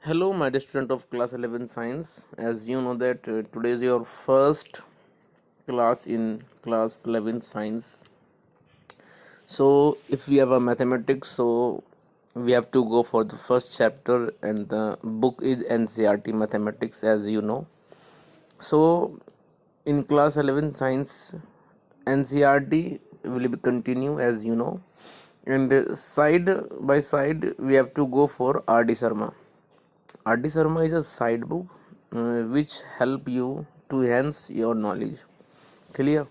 Hello, my dear student of class 11 science. As you know that today is your first class in class 11 science. So if we have a mathematics, so we have to go for the first chapter, and the book is NCRT mathematics, as you know. So in class 11 science, NCRT will be continue, as you know, and side by side we have to go for RD Sharma. RD Sharma is a side book which help you to enhance your knowledge. Clear.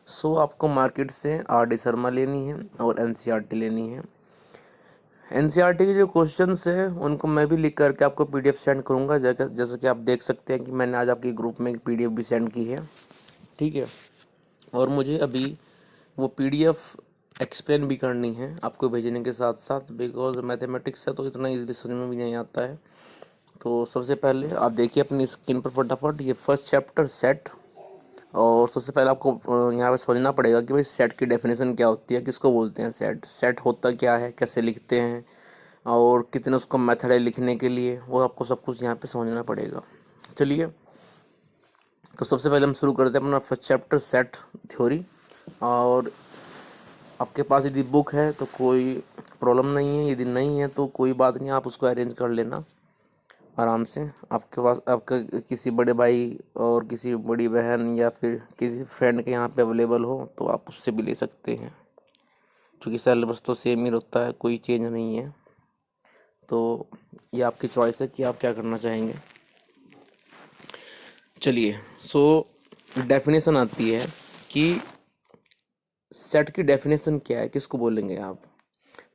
So आपको market से RD Sharma लेनी है और NCRT लेनी है। NCRT के जो questions हैं उनको मैं भी लिख करके आपको PDF सेंड करूँगा, जैसे कि आप देख सकते हैं कि मैंने आज आपके ग्रुप में एक PDF भी सेंड की है। ठीक है। और मुझे अभी वो PDF एक्सप्लेन भी करनी है आपको भेजने के साथ साथ, बिकॉज मैथमेटिक्स है तो इतना ईजिली समझ में भी नहीं आता है। तो सबसे पहले आप देखिए अपनी स्क्रीन पर फटाफट ये फर्स्ट चैप्टर सेट। और सबसे पहले आपको यहाँ पे समझना पड़ेगा कि भाई सेट की डेफिनेशन क्या होती है, किसको बोलते हैं सेट, सेट होता क्या है, कैसे लिखते हैं और कितने उसका मेथड है लिखने के लिए, वो आपको सब कुछ यहाँ पे समझना पड़ेगा। चलिए, तो सबसे पहले हम शुरू करते हैं अपना फर्स्ट चैप्टर सेट थ्योरी। और आपके पास यदि बुक है तो कोई प्रॉब्लम नहीं है, यदि नहीं है तो कोई बात नहीं, आप उसको अरेंज कर लेना आराम से। आपके पास आपका किसी बड़े भाई और किसी बड़ी बहन या फिर किसी फ्रेंड के यहाँ पे अवेलेबल हो तो आप उससे भी ले सकते हैं, क्योंकि सिलेबस तो सेम ही होता है, कोई चेंज नहीं है। तो ये आपकी चॉइस है कि आप क्या करना चाहेंगे। चलिए, सो डेफिनेशन आती है कि सेट की डेफिनेशन क्या है, किसको बोलेंगे आप।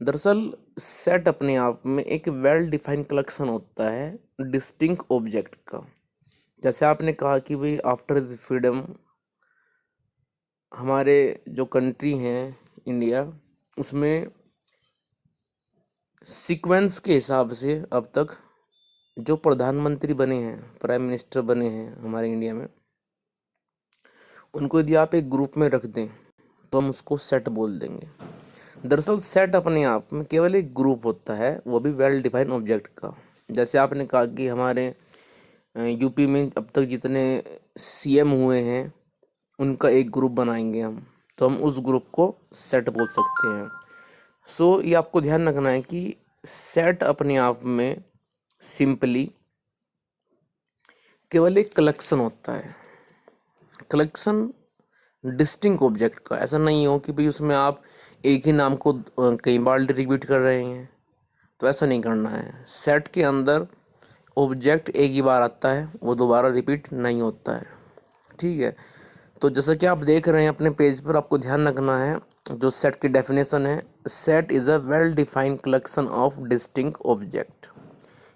दरअसल सेट अपने आप में एक वेल डिफाइंड कलेक्शन होता है डिस्टिंक्ट ऑब्जेक्ट का। जैसे आपने कहा कि भाई आफ्टर द फ्रीडम हमारे जो कंट्री हैं इंडिया, उसमें सीक्वेंस के हिसाब से अब तक जो प्रधानमंत्री बने हैं, प्राइम मिनिस्टर बने हैं हमारे इंडिया में, उनको यदि आप एक ग्रुप में रख दें तो हम उसको सेट बोल देंगे। दरअसल सेट अपने आप में केवल एक ग्रुप होता है, वो भी वेल डिफाइंड ऑब्जेक्ट का। जैसे आपने कहा कि हमारे यूपी में अब तक जितने CM हुए हैं उनका एक ग्रुप बनाएंगे हम, तो हम उस ग्रुप को सेट बोल सकते हैं। सो ये आपको ध्यान रखना है कि सेट अपने आप में सिंपली केवल एक कलेक्शन होता है, कलेक्शन डिस्टिंक्ट ऑब्जेक्ट का। ऐसा नहीं हो कि भाई उसमें आप एक ही नाम को कई बार रिपीट कर रहे हैं, तो ऐसा नहीं करना है। सेट के अंदर ऑब्जेक्ट एक ही बार आता है, वो दोबारा रिपीट नहीं होता है। ठीक है। तो जैसा कि आप देख रहे हैं अपने पेज पर, आपको ध्यान रखना है जो सेट की डेफिनेशन है, set is a well defined collection of distinct object.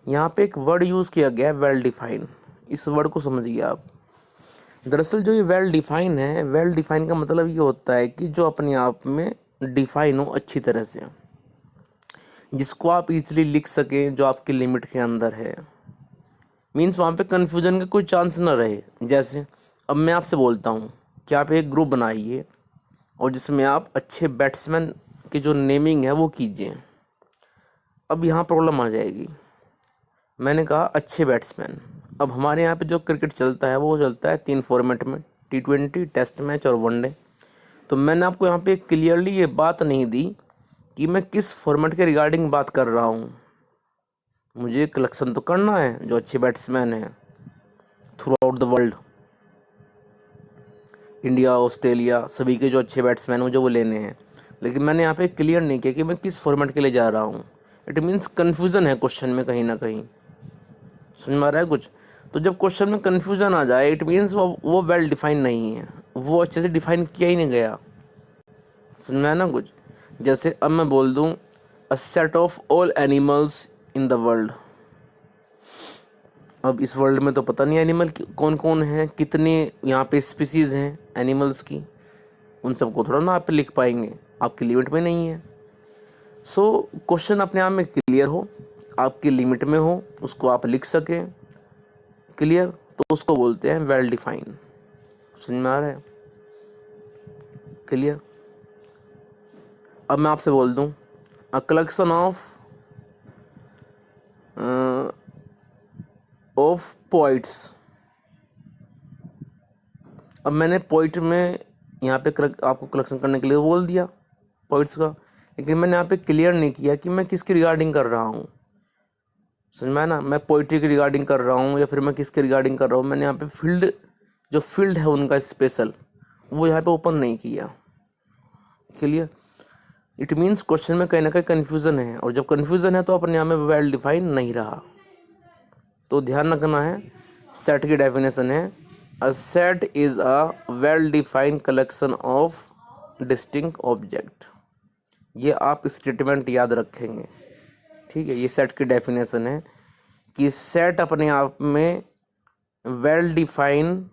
यहाँ पे एक वर्ड यूज़ किया गया है वेल डिफाइन, इस वर्ड को समझिए आप। दरअसल जो ये वेल डिफाइन है, वेल डिफाइन का मतलब ये होता है कि जो अपने आप में डिफाइन हो अच्छी तरह से, जिसको आप इजीली लिख सकें, जो आपके लिमिट के अंदर है। मीन्स वहाँ पे कन्फ्यूजन का कोई चांस ना रहे। जैसे अब मैं आपसे बोलता हूँ कि आप एक ग्रुप बनाइए और जिसमें आप अच्छे बैट्समैन की जो नेमिंग है वो कीजिए। अब यहाँ प्रॉब्लम आ जाएगी। मैंने कहा अच्छे बैट्समैन। अब हमारे यहाँ पे जो क्रिकेट चलता है वो चलता है 3 फॉर्मेट में, T20, टेस्ट मैच और वनडे। तो मैंने आपको यहाँ पे क्लियरली ये बात नहीं दी कि मैं किस फॉर्मेट के रिगार्डिंग बात कर रहा हूँ। मुझे कलेक्शन तो करना है जो अच्छे बैट्समैन हैं through out the world, India, Australia, सभी के जो अच्छे बैट्समैन मुझे वो लेने हैं। लेकिन मैंने यहाँ पे क्लियर नहीं किया कि मैं किस फॉर्मेट के लिए जा रहा हूँ। इट मीन्स कन्फ्यूज़न है क्वेश्चन में कहीं ना कहीं। समझ में आ रहा है कुछ? तो जब क्वेश्चन में कन्फ्यूज़न आ जाए, इट मीन्स वो वेल डिफाइन नहीं है, वो अच्छे से डिफाइन किया ही नहीं गया। समझ में आया ना कुछ? जैसे अब मैं बोल दूँ a set of all animals in the world. अब इस वर्ल्ड में तो पता नहीं एनिमल कौन कौन है, कितने यहाँ पे स्पीसीज़ हैं एनिमल्स की, उन सबको थोड़ा ना आप लिख पाएंगे, आपकी लिमिट में नहीं है। सो क्वेश्चन अपने आप में क्लियर हो, आपकी लिमिट में हो, उसको आप लिख सकें क्लियर, तो उसको बोलते हैं वेल डिफाइन। समझ में आ रहा है? क्लियर। अब मैं आपसे बोल दूं a collection of of poets. अब मैंने पोइट में यहाँ पे आपको कलेक्शन करने के लिए बोल दिया पोइट्स का, लेकिन मैंने यहाँ पे क्लियर नहीं किया कि मैं किसकी रिगार्डिंग कर रहा हूँ। समझ में आया ना, मैं पोइट्री की रिगार्डिंग कर रहा हूँ या फिर मैं किसके रिगार्डिंग कर रहा हूँ। मैंने यहाँ पे फील्ड, जो फील्ड है उनका स्पेशल, वो यहाँ पे ओपन नहीं किया। क्लियर? इट मीन्स क्वेश्चन में कहीं ना कहीं कन्फ्यूज़न है, और जब कन्फ्यूज़न है तो अपने यहाँ में वेल डिफाइन नहीं रहा। तो ध्यान रखना है, सेट की डेफिनेशन है, a set is a well defined collection of distinct object. ये आप स्टेटमेंट याद रखेंगे, ठीक है। ये सेट की डेफिनेशन है कि सेट अपने आप में वेल डिफाइन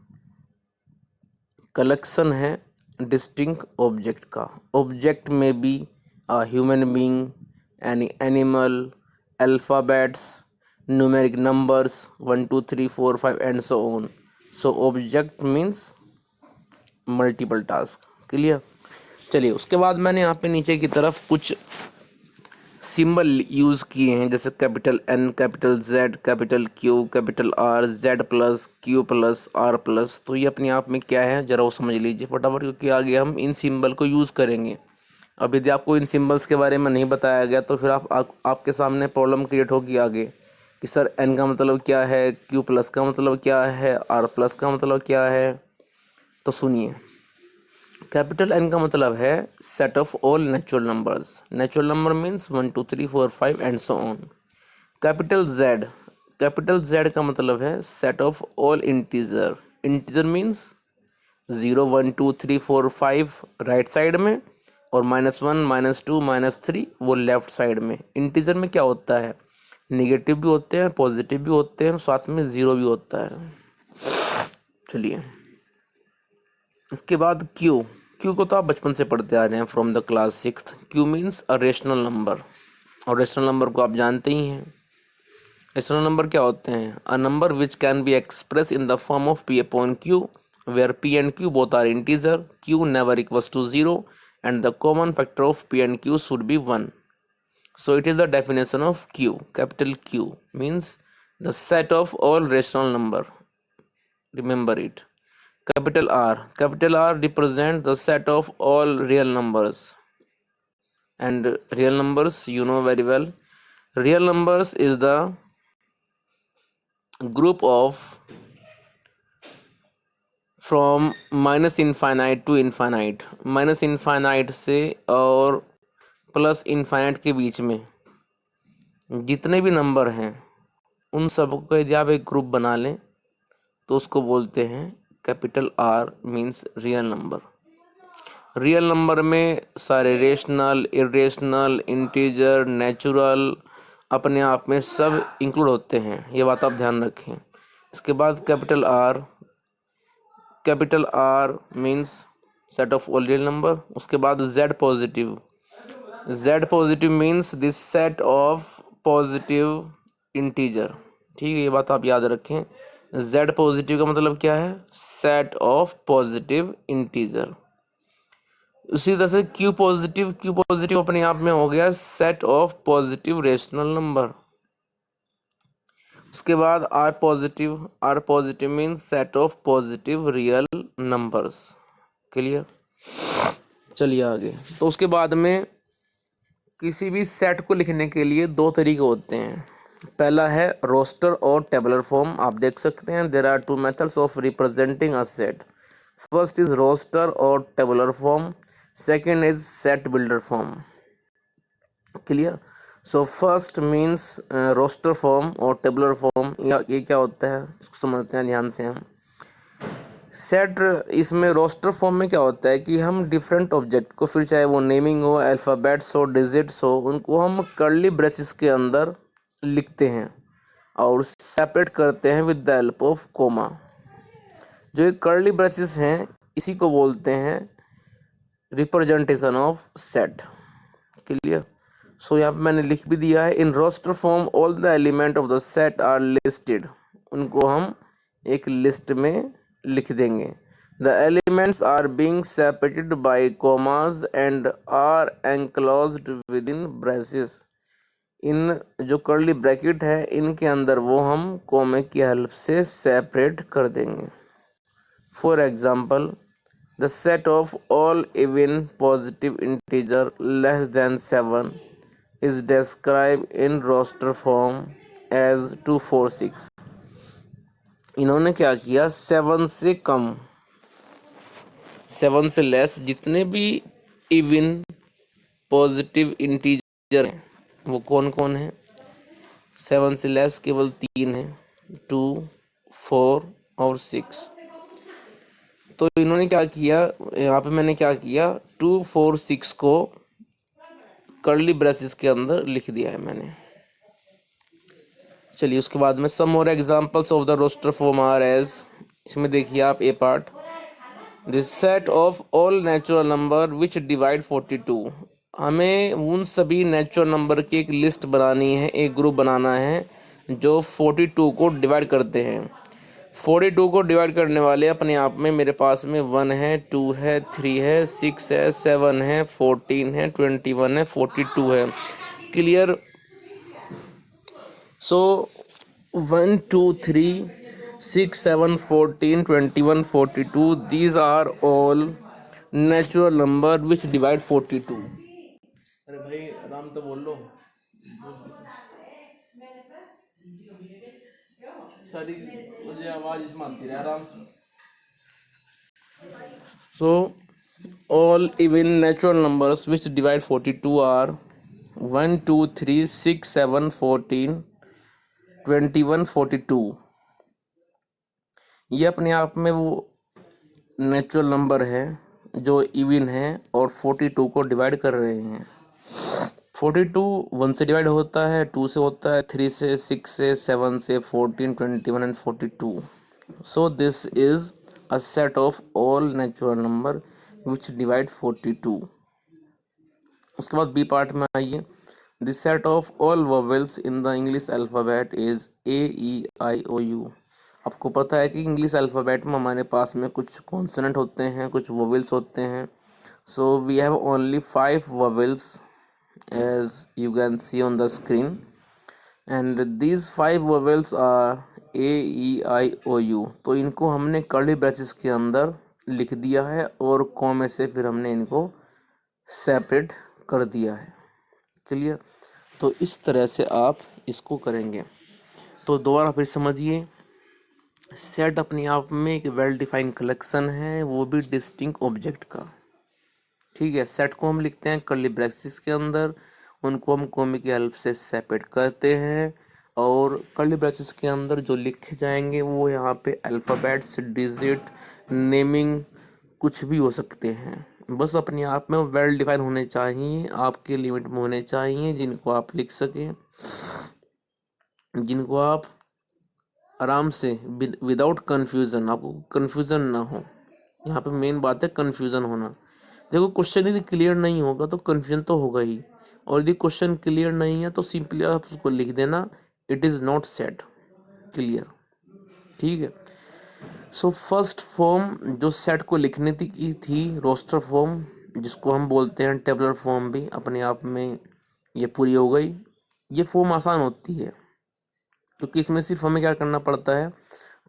कलेक्शन है डिस्टिंक्ट ऑब्जेक्ट का। ऑब्जेक्ट में be a human being, any animal, alphabets, numeric numbers 1 2 3 4 5 and so on. So object means multiple task. Clear? चलिए, उसके बाद मैंने यहाँ पे नीचे की तरफ कुछ सिंबल यूज़ किए हैं, जैसे capital N, capital Z, capital Q, capital R, Z plus, Q plus, R plus. तो ये अपने आप में क्या है ज़रा वो समझ लीजिए फटाफट, क्योंकि आगे हम इन सिंबल को यूज़ करेंगे। अब यदि आपको इन सिंबल्स के बारे में नहीं बताया गया तो फिर आपके सामने प्रॉब्लम क्रिएट होगी आगे कि सर एन का मतलब क्या है, क्यू प्लस का मतलब क्या है, आर प्लस का मतलब क्या है। तो सुनिए, कैपिटल एन का मतलब है set of all natural numbers. Natural number means 1 2 3 4 5 and so on. Capital Z का मतलब है set of all integer. Integer means 0 1 2 3 4 5 right side में, और -1 -2 -3 वो लेफ्ट साइड में। इंटीजर में क्या होता है, निगेटिव भी होते हैं, पॉजिटिव भी होते हैं, साथ में ज़ीरो भी होता है। चलिए, इसके बाद क्यू को तो आप बचपन से पढ़ते आ रहे हैं from the class 6th। Q means a rational number, और रेशनल नंबर को आप जानते ही हैं। रेशनल नंबर क्या होते हैं, a number which can be express in the form of P upon Q, where P and Q both are integer, Q never equals to 0 and the common factor of P and Q should be 1. So it is the definition of Q. Capital Q means the set of all rational number. Remember it. Capital R represent the set of all real numbers. And real numbers, you know very well. Real numbers is the group of from minus infinite to infinite. Minus infinite से और plus infinite के बीच में जितने भी number हैं उन सबको यदि आप एक ग्रुप बना लें तो उसको बोलते हैं capital R means real number. Real number में सारे रेशनल, इरेशनल, इंटीजर, नेचुरल अपने आप में सब इंक्लूड होते हैं, ये बात आप ध्यान रखें। इसके बाद capital R means set of all real number. उसके बाद Z positive means this set of positive integer. ठीक है, ये बात आप याद रखें। जेड पॉजिटिव का मतलब क्या है, सेट ऑफ पॉजिटिव इंटीजर। उसी तरह से क्यू पॉजिटिव अपने आप में हो गया set of positive rational number. उसके बाद R positive means set of positive real numbers. Clear? चलिए आगे। तो उसके बाद में किसी भी सेट को लिखने के लिए दो तरीके होते हैं। पहला है रोस्टर और टेबलर फॉर्म। आप देख सकते हैं there are 2 methods of representing a set. First is roster or tabular form, second is set builder form. Clear? So first means roster form or tabular form, ये क्या होता है इसको समझते हैं ध्यान से हम। सेट, इसमें रोस्टर फॉर्म में क्या होता है कि हम डिफरेंट ऑब्जेक्ट को, फिर चाहे वो नेमिंग हो, अल्फ़ाबेट्स हो, डिजिट्स हो, उनको हम कर्ली ब्रेसेस के अंदर लिखते हैं और सेपरेट करते हैं with the help of comma. जो ये कर्ली ब्रेसेस हैं इसी को बोलते हैं representation of set. Clear? So यहाँ पे मैंने लिख भी दिया है, in roster form all the element of the set are listed. उनको हम एक लिस्ट में लिख देंगे। The elements are being separated by commas and are enclosed within braces. इन जो कर्ली ब्रैकेट है इनके अंदर वो हम कोमे की हेल्प से सेपरेट कर देंगे। For example, the set of all even positive integer less than 7 is described in roster form as 246। इन्होंने क्या किया, 7 से कम, 7 से लेस जितने भी इवन पॉजिटिव इंटीजर हैं वो कौन कौन है। 7 से लेस केवल 3 है, 2, 4 और 6। तो इन्होंने क्या किया, यहाँ पे मैंने क्या किया, 2, 4, 6 को कर्ली ब्रेसेस के अंदर लिख दिया है मैंने। चलिए उसके बाद में सम और examples of the roster form are as, इसमें देखिए आप a part, this set of all natural number which divide 42। हमें उन सभी नेचुरल नंबर की एक लिस्ट बनानी है, एक ग्रुप बनाना है जो 42 को डिवाइड करते हैं। 42 को डिवाइड करने वाले अपने आप में मेरे पास में 1 है, 2 है, 3 है, 6 है, 7 है, 14 है, 21 है, 42 है। Clear. So 1, 2, 3, 6, 7, 14, 21, 42, these are all natural number which divide 42। अरे भाई आराम तो बोल लो, सारी मुझे आवाज इसमें आती है, आराम से। So all even natural numbers which divide 42 are 1, 2, 3, 6, 7, 14, 21, 42। ये अपने आप में वो नेचुरल नंबर है जो इवन है और 42 को डिवाइड कर रहे हैं। 42 1 से डिवाइड होता है, 2 से होता है, 3 से, 6 से, 7 से, 14, 21 and 42। So this is a set of all natural number which divide 42। उसके बाद बी पार्ट में आइए, the set of all vowels in the English alphabet is AEIOU। आपको पता है कि इंग्लिश अल्फ़ाबेट में हमारे पास में कुछ कॉन्सोनेंट होते हैं, कुछ वोवेल्स होते हैं। So we have only 5 vowels as you can see on the screen, and these 5 vowels are AEIOU। तो इनको हमने कर्ली ब्रैकेट्स के अंदर लिख दिया है और कॉमे से फिर हमने इनको सेपरेट कर दिया है। क्लियर। तो इस तरह से आप इसको करेंगे। तो दोबारा फिर समझिए, सेट अपने आप में एक वेल डिफाइंड कलेक्शन है, वो भी डिस्टिंक्ट ऑब्जेक्ट का। ठीक है, सेट को हम लिखते हैं कर्ली ब्रैकेट्स के अंदर, उनको हम कॉमे की हेल्प से सेपरेट करते हैं और कर्ली ब्रैकेट्स के अंदर जो लिखे जाएंगे वो यहाँ पे अल्फ़ाबेट्स, डिजिट, नेमिंग कुछ भी हो सकते हैं। बस अपने आप में वेल डिफाइन होने चाहिए, आपके लिमिट में होने चाहिए, जिनको आप लिख सकें, जिनको आप आराम से विदाउट कन्फ्यूज़न, आपको कन्फ्यूज़न ना हो। यहाँ पे मेन बात है कन्फ्यूज़न होना। देखो क्वेश्चन यदि क्लियर नहीं होगा तो कन्फ्यूजन तो होगा ही, और यदि क्वेश्चन क्लियर नहीं है तो सिंपली आप उसको लिख देना, it is not set clear. ठीक है। सो फर्स्ट फॉर्म जो सेट को लिखने की थी, रोस्टर फॉर्म, जिसको हम बोलते हैं टेबलर फॉर्म, भी अपने आप में ये पूरी हो गई। ये फॉर्म आसान होती है क्योंकि इसमें सिर्फ हमें क्या करना पड़ता है,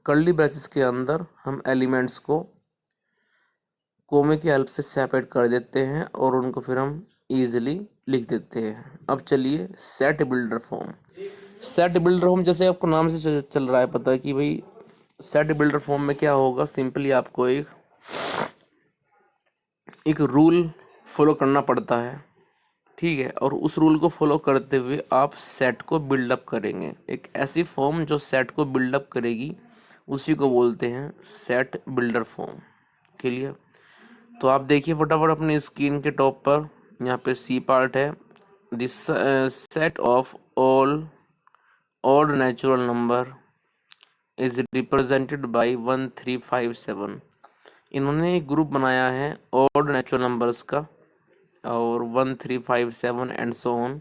कर्ली ब्रैकेट्स के अंदर हम एलिमेंट्स को कोमे की हेल्प से सेपरेट कर देते हैं और उनको फिर हम इजीली लिख देते हैं। अब चलिए set builder form. Set builder form जैसे आपको नाम से चल रहा है पता है कि भाई सेट बिल्डर फॉर्म में क्या होगा, सिंपली आपको एक रूल फॉलो करना पड़ता है। ठीक है, और उस रूल को फॉलो करते हुए आप सेट को बिल्डअप करेंगे। एक ऐसी फॉर्म जो सेट को बिल्डअप करेगी उसी को बोलते हैं सेट बिल्डर फॉर्म। क्लियर। तो आप देखिए फटाफट अपनी स्क्रीन के टॉप पर, यहाँ पे सी पार्ट है, this set of all odd natural number is represented by 1, 3, 5, 7। इन्होंने एक ग्रुप बनाया है ऑड नेचुरल नंबर्स का, और 1, 3, 5, 7 एंड सो ऑन।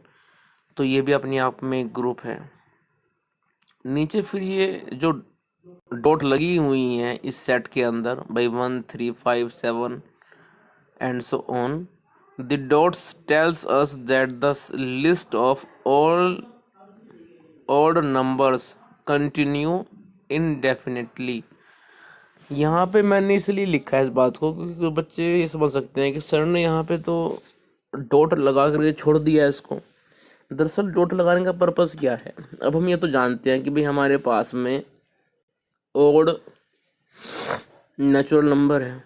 तो ये भी अपने आप में एक ग्रुप है। नीचे फिर ये जो डॉट लगी हुई हैं इस सेट के अंदर, by 1, 3, 5, 7 and so on, The dots tells us that the list of all odd numbers continue indefinitely. यहाँ पे मैंने इसलिए लिखा है इस बात को क्योंकि बच्चे ये समझ सकते हैं कि सर ने यहाँ पे तो डॉट लगा करके छोड़ दिया है इसको। दरअसल डॉट लगाने का पर्पस क्या है? अब हम ये तो जानते हैं कि भाई हमारे पास में ओड नेचुरल नंबर है।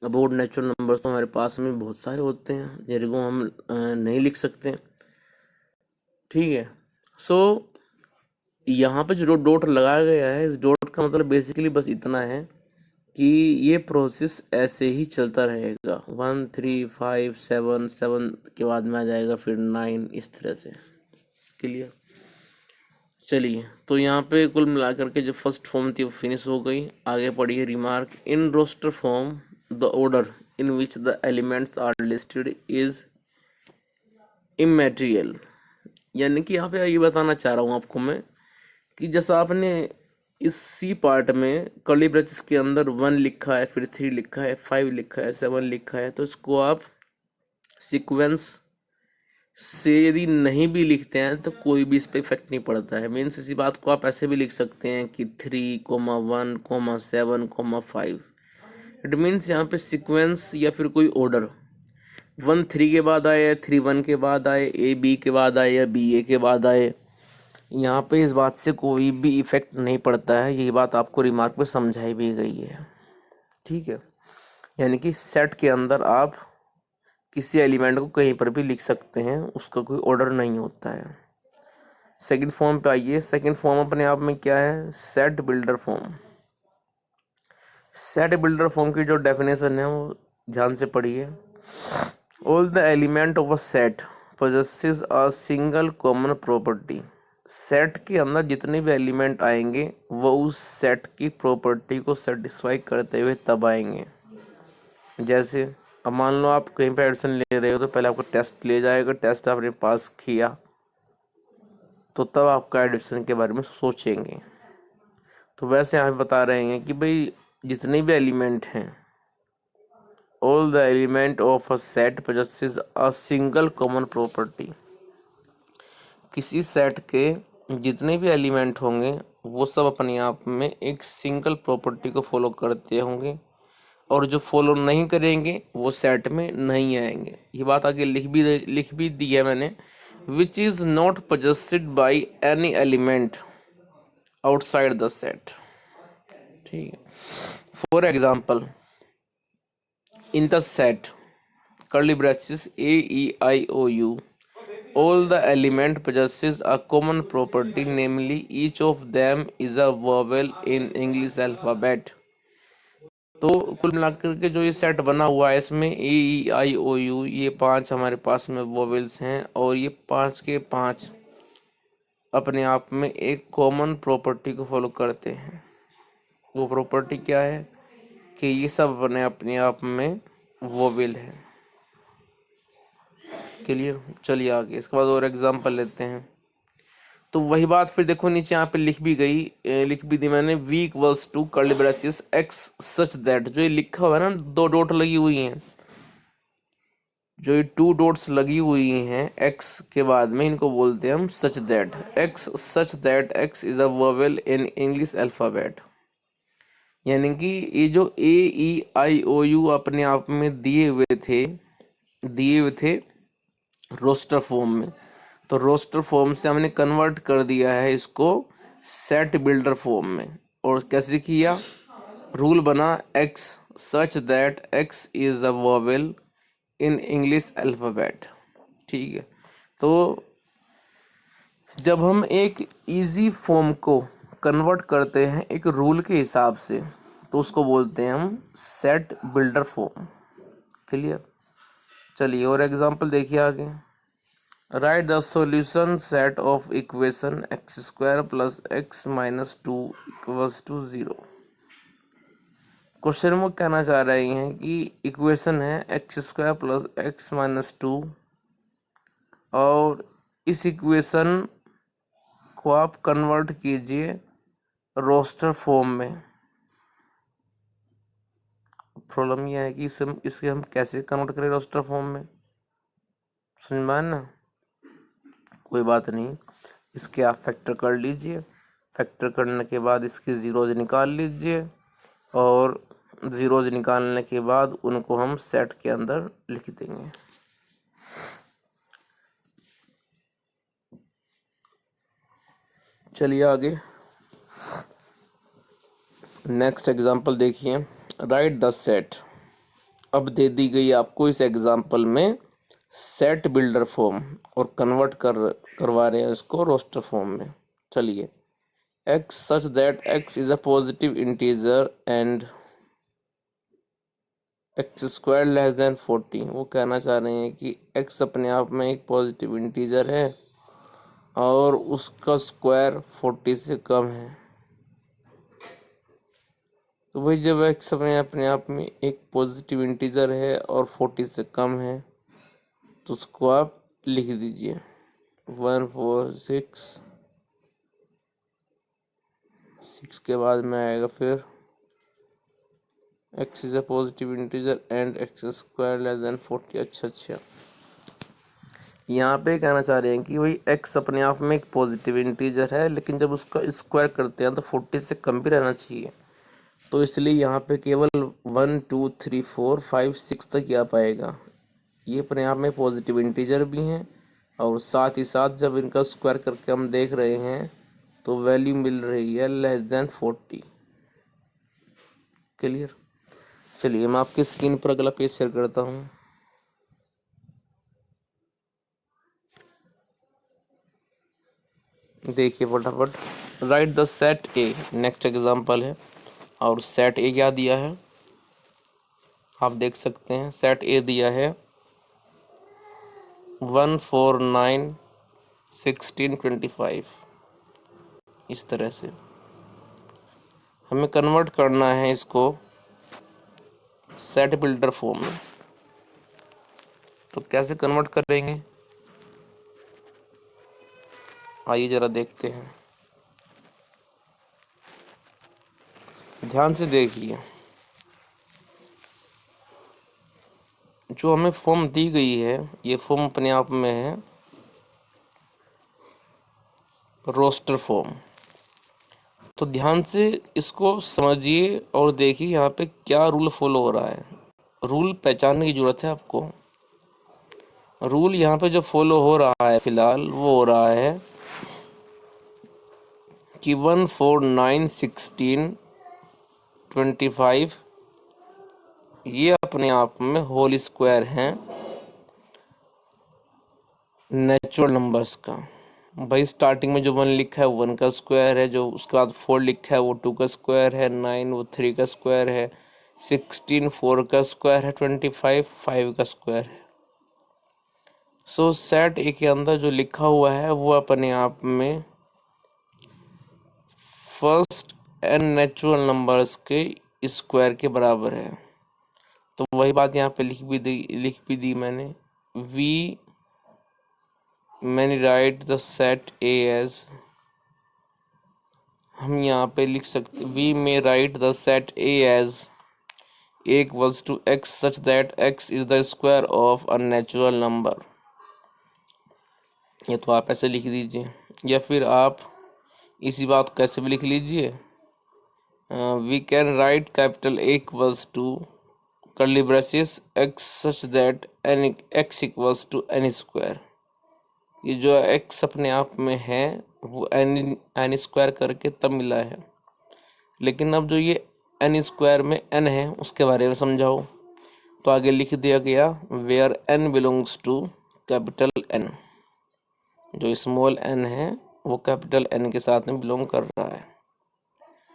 अब ओड नेचुरल नंबर तो हमारे पास में बहुत सारे होते हैं जिनको हम नहीं लिख सकते, ठीक है। सो यहाँ पे जो डॉट लगाया गया है, इस डॉट का मतलब बेसिकली बस इतना है कि ये प्रोसेस ऐसे ही चलता रहेगा। 1 3 5 7 7 के बाद में आ जाएगा फिर 9, इस तरह से। क्लियर? चलिए, तो यहाँ पे कुल मिलाकर के जो फर्स्ट फॉर्म थी वो फिनिश हो गई। आगे पढ़िए remark. In roster form the order in which the elements are listed is immaterial. यानी कि यहाँ पे ये बताना चाह रहा हूँ आपको मैं कि जैसा आपने इस सी पार्ट में कर्ली ब्रेसेस के अंदर 1 लिखा है, फिर 3 लिखा है, 5 लिखा है, 7 लिखा है, तो इसको आप सीक्वेंस से यदि नहीं भी लिखते हैं तो कोई भी इस पर इफेक्ट नहीं पड़ता है। मीन्स इसी बात को आप ऐसे भी लिख सकते हैं कि 3, 1, 7, 5। इट मीन्स यहाँ पे सीक्वेंस या फिर कोई ऑर्डर 1 3 के बाद आए, 3 1 के बाद आए, ए बी के बाद आए या बी ए के बाद आए, यहाँ पे इस बात से कोई भी इफेक्ट नहीं पड़ता है। यही बात आपको रिमार्क में समझाई भी गई है, ठीक है। यानी कि सेट के अंदर आप किसी एलिमेंट को कहीं पर भी लिख सकते हैं, उसका कोई ऑर्डर नहीं होता है। सेकंड फॉर्म पे आइए। सेकंड फॉर्म अपने आप में क्या है? Set builder form. Set builder form की जो डेफिनेशन है वो ध्यान से पढ़िए। All the element of a set possesses a single common property। Set के अंदर जितने भी एलिमेंट आएंगे वो उस सेट की प्रॉपर्टी को सेटिस्फाई करते हुए तब आएंगे। जैसे अब मान लो आप कहीं पे एडमिशन ले रहे हो तो पहले आपको टेस्ट ले जाएगा, टेस्ट आपने पास किया तो तब आपका एडमिशन के बारे में सोचेंगे। तो वैसे यहाँ बता रहे हैं कि भाई जितने भी एलिमेंट हैं, all the element of a set possesses a single common property। किसी सेट के जितने भी एलिमेंट होंगे वो सब अपने आप में एक सिंगल प्रॉपर्टी को फॉलो करते होंगे, और जो फॉलो नहीं करेंगे वो सेट में नहीं आएंगे। ये बात आगे लिख भी दी है मैंने। Which is not possessed by any element outside the set, ठीक है। For example, in the set curly braces A E I O U all the element possesses a common property, namely each of them is a vowel in English alphabet। तो कुल मिलाकर के जो ये set बना हुआ है इसमें ए ई आई ओ यू ये 5 हमारे पास में वोवेल्स हैं, और ये 5 के 5 अपने आप में एक कॉमन प्रॉपर्टी को फॉलो करते हैं। वो प्रॉपर्टी क्या है कि ये सब अपने आप में वोवेल है। क्लियर? चलिए आगे इसके बाद और एग्जांपल लेते हैं। तो वही बात फिर देखो नीचे यहाँ पे लिख भी दी मैंने। v equals to curly brackets x such that. जो ये लिखा हुआ है ना, 2 डॉट लगी हुई हैं, जो ये 2 डॉट्स लगी हुई हैं x के बाद में, इनको बोलते हैं हम such that. x such that x is a vowel in English alphabet. यानी कि ये जो a e i o u अपने आप में दिए हुए थे रोस्टर फॉर्म में, तो रोस्टर फॉर्म से हमने कन्वर्ट कर दिया है इसको सेट बिल्डर फॉर्म में। और कैसे किया? रूल बना x such that x is a vowel in English alphabet, ठीक है। तो जब हम एक इजी फॉर्म को कन्वर्ट करते हैं एक रूल के हिसाब से तो उसको बोलते हैं हम सेट बिल्डर फॉर्म। क्लियर? चलिए और एग्जांपल देखिए आगे। Write the solution set of equation X square plus X minus 2 equals to 0। Question में कहना चाह रहे हैं कि इक्वेशन है X square plus X minus 2, और इस इक्वेशन को आप कन्वर्ट कीजिए रोस्टर फॉर्म में। प्रॉब्लम यह है कि इसे हम कैसे कन्वर्ट करें रोस्टर फॉर्म में। समझ में आया ना? कोई बात नहीं, इसके आप फैक्टर कर लीजिए। फैक्टर करने के बाद इसकी ज़ीरोज निकाल लीजिए और ज़ीरोज निकालने के बाद उनको हम सेट के अंदर लिख देंगे। चलिए आगे नेक्स्ट एग्जांपल देखिए। Right the set. अब दे दी गई आपको इस एग्जांपल में सेट बिल्डर फॉर्म और कन्वर्ट करवा रहे हैं इसको रोस्टर फॉर्म में। चलिए, x such that x is a positive integer and x square less than 40। वो कहना चाह रहे हैं कि x अपने आप में एक पॉजिटिव इंटीजर है और उसका स्क्वायर 40 से कम है। तो भाई जब x अपने आप में एक पॉजिटिव इंटीजर है और 40 से कम है तो उसको आप लिख दीजिए 146। 6 के बाद में आएगा फिर x is a positive integer and x square less than 40। अच्छा, यहाँ पे कहना चाह रहे हैं कि भाई x अपने आप में एक पॉजिटिव इंटीजर है, लेकिन जब उसका स्क्वायर करते हैं तो 40 से कम भी रहना चाहिए। तो इसलिए यहाँ पे केवल 1 2 3 4 5 6 तक ही आ पाएगा। ये अपने आप में पॉजिटिव इंटीजर भी हैं और साथ ही साथ जब इनका स्क्वायर करके हम देख रहे हैं तो वैल्यू मिल रही है लेस देन 40। क्लियर? चलिए मैं आपकी स्क्रीन पर अगला पेज शेयर करता हूँ। देखिए फटाफट। Right the set A, next example है और सेट ए क्या दिया है आप देख सकते हैं। सेट ए दिया है 1 4 9 16 25। इस तरह से हमें कन्वर्ट करना है इसको सेट बिल्डर फॉर्म में। तो कैसे कन्वर्ट करेंगे आइए ज़रा देखते हैं। ध्यान से देखिए, जो हमें फॉर्म दी गई है ये फॉर्म अपने आप में है रोस्टर फॉर्म। तो ध्यान से इसको समझिए और देखिए यहाँ पे क्या रूल फॉलो हो रहा है। रूल पहचानने की ज़रूरत है आपको। रूल यहाँ पे जो फॉलो हो रहा है फिलहाल वो हो रहा है कि 1 4 9 16 25 ये अपने आप में होल स्क्वायर हैं नेचुरल नंबर्स का। भाई स्टार्टिंग में जो 1 लिखा है 1 का स्क्वायर है, जो उसके बाद 4 लिखा है वो 2 का स्क्वायर है, 9 वो 3 का स्क्वायर है, 16 4 का स्क्वायर है, 25 5 का स्क्वायर है। सो सेट ए के अंदर जो लिखा हुआ है वो अपने आप में फर्स्ट एन नेचुरल नंबर्स के स्क्वायर के बराबर है। तो वही बात यहाँ पे लिख भी दी मैंने। मैंने write the set A as, हम यहाँ पे लिख सकते we may write the set A as A equals to X such that X is the square of a natural number. ये तो आप ऐसे लिख दीजिए या फिर आप इसी बात को कैसे भी लिख लीजिए। We can write capital A equals to curly braces X such that N X equals to N square. ये जो एक्स अपने आप में है वो एन स्क्वायर करके तब मिला है, लेकिन अब जो ये एन स्क्वायर में एन है उसके बारे में समझाओ। तो आगे लिख दिया गया where N belongs to capital N. जो स्मॉल एन है वो कैपिटल एन के साथ में बिलोंग कर रहा है।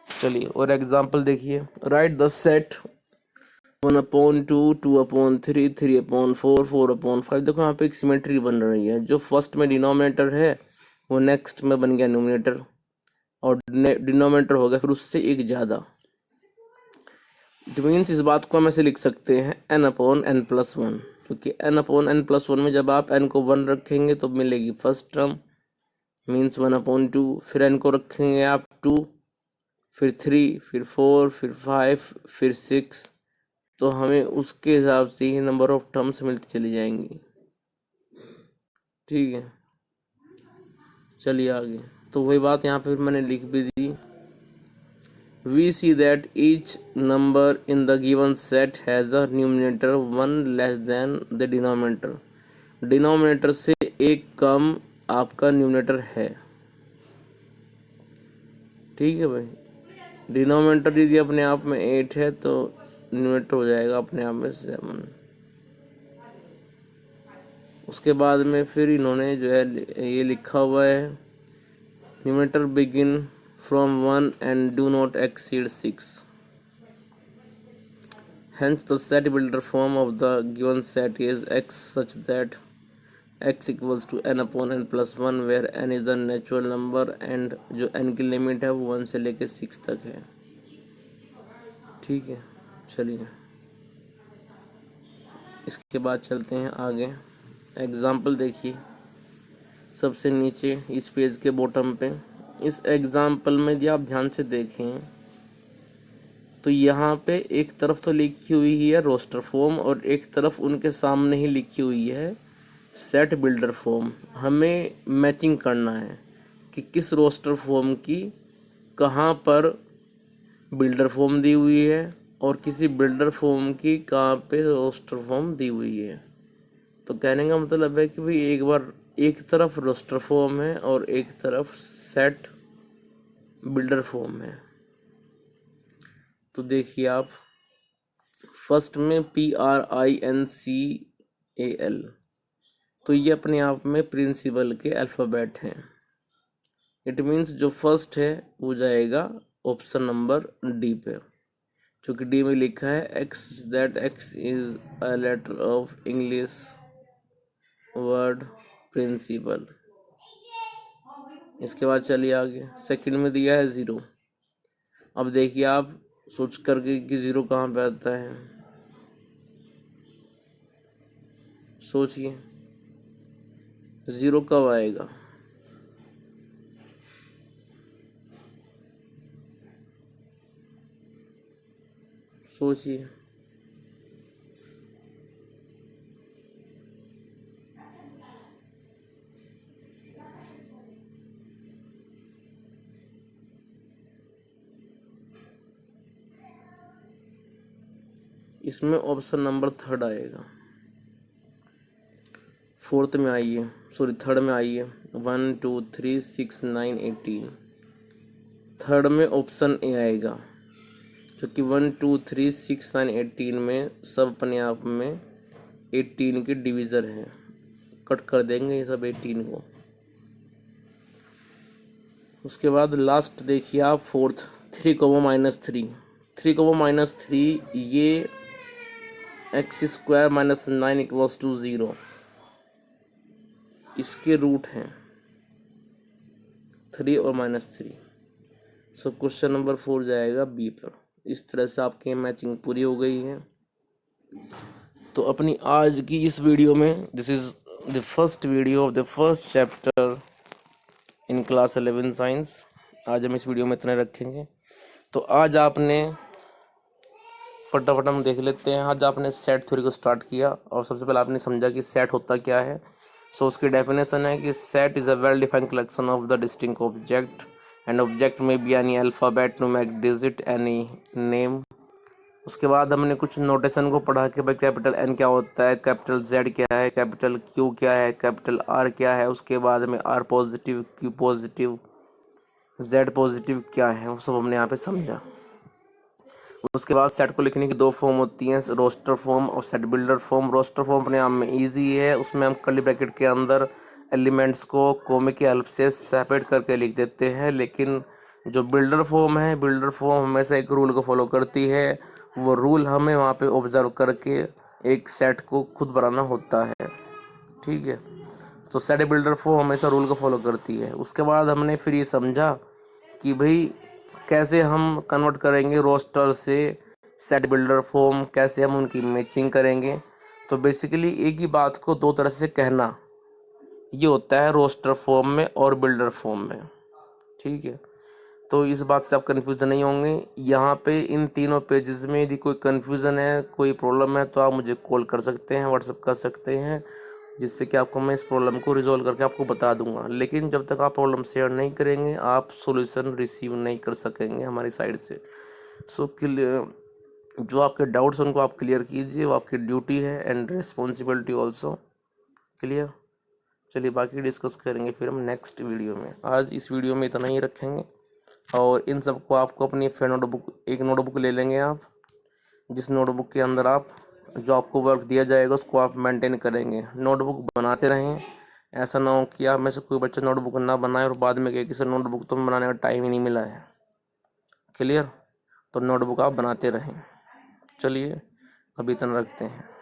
चलिए और एग्जांपल देखिए। Right the set 1/2 2/3 3/4 4/5। देखो यहाँ पे एक सिमेट्री बन रही है। जो फर्स्ट में डिनोमिनेटर है वो नेक्स्ट में बन गया न्यूमरेटर और डिनोमिनेटर हो गया फिर उससे एक ज़्यादा। इट मीन्स इस बात को हम ऐसे लिख सकते हैं n/n+1, क्योंकि n/n+1 में जब आप n को 1 रखेंगे तो मिलेगी फर्स्ट टर्म मीन्स 1/2। फिर n को रखेंगे आप 2, फिर 3, फिर 4, फिर 5, फिर 6। तो हमें उसके हिसाब से ही नंबर ऑफ टर्म्स मिलती चली जाएंगी। ठीक है, चलिए आगे। तो वही बात यहाँ पे मैंने लिख भी दी। We see that each number in the given set has a numerator one less than the denominator. Denominator से एक कम आपका न्यूमरेटर है। ठीक है भाई, डिनोमिनेटर यदि अपने आप में 8 है तो न्यूमरेटर हो जाएगा अपने आप में 7। उसके बाद में फिर इन्होंने जो है ये लिखा हुआ है, numerator begin from 1 and do not exceed 6. Hence the set builder form of the given set is x such that x equals to n upon n plus 1 where n is the natural number and जो n की limit है वो 1 से लेके 6 तक है। ठीक है, चलिए इसके बाद चलते हैं आगे। एग्जाम्पल देखिए सबसे नीचे इस पेज के बॉटम पे। इस एग्जाम्पल में यदि आप ध्यान से देखें तो यहाँ पे एक तरफ तो लिखी हुई है रोस्टर फॉर्म और एक तरफ उनके सामने ही लिखी हुई है सेट बिल्डर फॉर्म। हमें मैचिंग करना है कि किस रोस्टर फॉर्म की कहाँ पर बिल्डर फॉर्म दी हुई है और किसी बिल्डर फॉर्म की कहाँ पे रोस्टर फॉर्म दी हुई है। तो कहने का मतलब है कि भाई एक बार एक तरफ रोस्टर फॉर्म है और एक तरफ सेट बिल्डर फॉर्म है। तो देखिए आप फर्स्ट में PRINCAL, तो ये अपने आप में प्रिंसिपल के अल्फ़ाबेट हैं। इट मीन्स जो फर्स्ट है वो जाएगा ऑप्शन नंबर डी पे, क्योंकि डी में लिखा है X that X is a letter of English word principle. इसके बाद चलिए आगे, सेकंड में दिया है 0। अब देखिए आप सोच करके कि 0 कहाँ पे आता है, सोचिए 0 कब आएगा। सोचिए इसमें ऑप्शन नंबर थर्ड आएगा। फोर्थ में आइए, सॉरी थर्ड में आइए, 1 2 3 6 9 18। थर्ड में ऑप्शन ए आएगा, क्योंकि 1 2 3 6 9 18 में सब अपने आप में 18 के डिवीज़र हैं। कट कर देंगे ये सब 18 को। उसके बाद लास्ट देखिए आप फोर्थ, 3 को -3। 3 को -3 ये x² - 9 इक्वल्स टू 0 इसके रूट हैं 3 और -3। सो क्वेश्चन नंबर 4 जाएगा बी पर। इस तरह से आपकी मैचिंग पूरी हो गई है। तो अपनी आज की इस वीडियो में, this is the first video of the first chapter in class 11 science. आज हम इस वीडियो में इतने रखेंगे। तो आज आपने फटाफट हम देख लेते हैं। आज आपने सेट थ्योरी को स्टार्ट किया और सबसे पहले आपने समझा कि सेट होता क्या है। सो उसकी डेफिनेशन है कि set is a well defined collection of the distinct object and object में be any alphabet, numeric digit, any name. उसके बाद हमने कुछ नोटेशन को पढ़ा कि भाई कैपिटल एन क्या होता है, कैपिटल जेड क्या है, कैपिटल क्यू क्या है, कैपिटल आर क्या है। उसके बाद में R positive, Q positive, Z positive क्या है, वो सब हमने यहाँ पे समझा। उसके बाद सेट को लिखने की 2 फॉर्म होती हैं, रोस्टर फॉर्म और set builder form. Roster form अपने आप में इजी है, उसमें हम कर्ली ब्रैकेट के अंदर एलिमेंट्स को कोमे की हेल्प से सेपरेट करके लिख देते हैं। लेकिन जो बिल्डर फॉर्म है, बिल्डर फॉर्म हमेशा एक रूल को फॉलो करती है। वो रूल हमें वहाँ पे ऑब्जर्व करके एक सेट को खुद बनाना होता है। ठीक है, तो सेट बिल्डर फॉर्म हमेशा रूल को फॉलो करती है। उसके बाद हमने फिर ये समझा कि भाई कैसे हम कन्वर्ट करेंगे रोस्टर से सेट बिल्डर फॉर्म, कैसे हम उनकी मैचिंग करेंगे। तो बेसिकली एक ही बात को 2 तरह से कहना, ये होता है रोस्टर फॉर्म में और बिल्डर फॉर्म में। ठीक है, तो इस बात से आप कन्फ्यूज़न नहीं होंगे। यहाँ पे इन तीनों पेजेस में यदि कोई कन्फ्यूज़न है, कोई प्रॉब्लम है, तो आप मुझे कॉल कर सकते हैं, व्हाट्सएप कर सकते हैं जिससे कि आपको मैं इस प्रॉब्लम को रिजॉल्व करके आपको बता दूंगा। लेकिन जब तक आप प्रॉब्लम शेयर नहीं करेंगे आप सॉल्यूशन रिसीव नहीं कर सकेंगे हमारी साइड से। सो जो आपके डाउट्स उनको आप क्लियर कीजिए, वो आपकी ड्यूटी है एंड रिस्पॉन्सिबिलिटी ऑल्सो। क्लियर? चलिए बाकी डिस्कस करेंगे फिर हम नेक्स्ट वीडियो में। आज इस वीडियो में इतना ही रखेंगे और इन सबको आपको अपनी एक नोटबुक ले लेंगे आप, जिस नोटबुक के अंदर आप जो आपको वर्क दिया जाएगा उसको आप मेंटेन करेंगे। नोटबुक बनाते रहें, ऐसा ना हो कि आप में से कोई बच्चा नोटबुक ना बनाए और बाद में कहे कि सर नोटबुक तो बनाने का टाइम ही नहीं मिला है। क्लियर? तो नोटबुक आप बनाते रहें। चलिए अभी इतना रखते हैं।